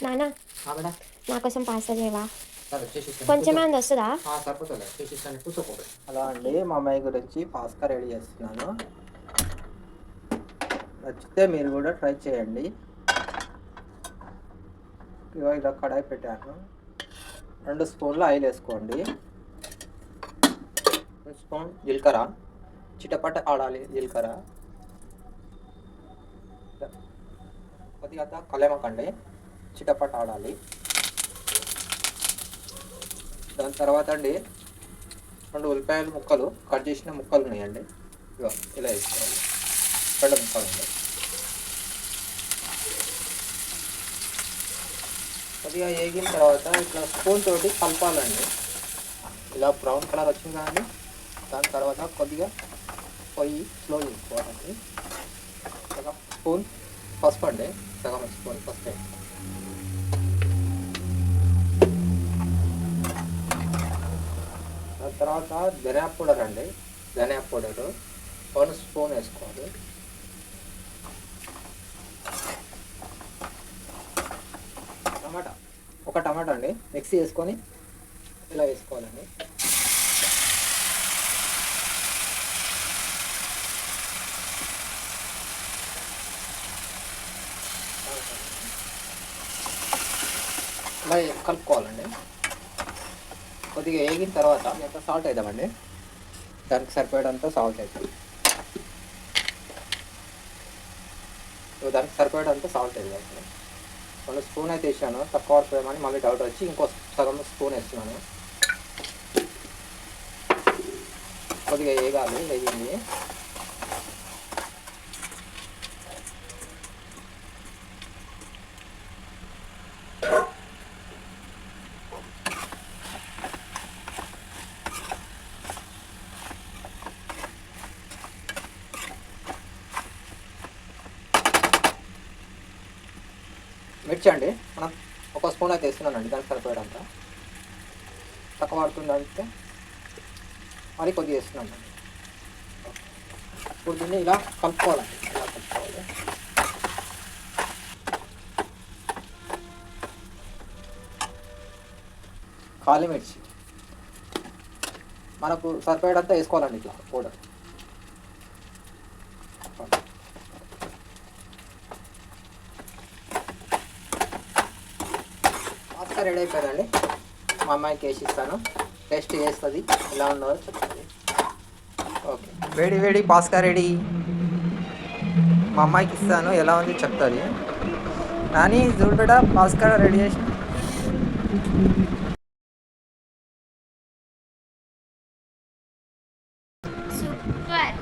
నానా మేడం నా కోసం పాస్తా చేయవా? సరే చేసిస్తాను కొంచెమే అంది వస్తుందా? సరిపోతుంది చేసిస్తాను కూర్చోకూడదు. హలో అండి, మా అమ్మాయి గురించి పాస్తా రెడీ చేస్తున్నాను. నచ్చితే మీరు కూడా ట్రై చేయండి. ఇలా కడాయి పెట్టాను. 2 స్పూన్లు ఆయిల్ వేసుకోండి. 1 స్పూన్ జీలకర్ర, చిటపట ఆడాలి జీలకర్ర. కొద్దిగా కలేమకండి, చిటపట ఆడాలి. దాని తర్వాత అండి 2 ఉల్లిపాయల ముక్కలు కట్ చేసిన ముక్కలు ఉన్నాయండి, ఇగో ఇలా వేసుకోవాలి. 2 ముక్కలు అండి. కొద్దిగా వేగిన తర్వాత ఇట్లా స్పూన్ తోటి కలపాలండి. ఇలా బ్రౌన్ కలర్ వచ్చింది కానీ దాని తర్వాత కొద్దిగా పొయ్యి స్లో చేసుకోవాలండి. సగం స్పూన్ పసుపు అండి, సగం స్పూన్ పసుపు. దాని తర్వాత ధనియా పౌడర్ అండి, ధనియా పౌడరు 1 స్పూన్ వేసుకోవాలి. ఒక టమాటా అండి మిక్సీ వేసుకొని ఇలా వేసుకోవాలండి. ఇలా కలుపుకోవాలండి. కొద్దిగా వేగిన తర్వాత ఎంత సాల్ట్ వేద్దామండి, దానికి సరిపోయేంత సాల్ట్ వేద్దాం. దానికి సరిపోయేంత సాల్ట్ వేద్దాం. 1 స్పూన్ అయితే వేసాను, తక్కువ పడిపోయామని మళ్ళీ డౌట్ వచ్చి ఇంకో సగం స్పూన్ వేస్తున్నాను. కొద్దిగా వేగాలి, వేగింది. మిర్చి అండి మనం 1 స్పూన్ అయితే వేస్తున్నానండి, దానికి సరిపోయేంత. తక్కువ పడుతుంది అంటే మళ్ళీ కొద్దిగా వేస్తున్నాను. ఇప్పుడు దీన్ని ఇలా కలుపుకోవాలండి, ఇలా కలుపుకోవాలి. కాలి మిర్చి మనకు సరిపోయేంత వేసుకోవాలండి, ఇట్లా పౌడర్. పాస్తా రెడీ అయిపోయిందండి, మా అమ్మాయికి వేసి ఇస్తాను. టేస్ట్ చేస్తుంది, ఎలా ఉన్నదో చెప్తుంది. ఓకే, వేడి వేడి పాస్తా రెడీ. మా అమ్మాయికి ఇస్తాను, ఎలా ఉంది చెప్తుంది. కానీ చూడు బేట, పాస్తా రెడీ చేసి సూపర్.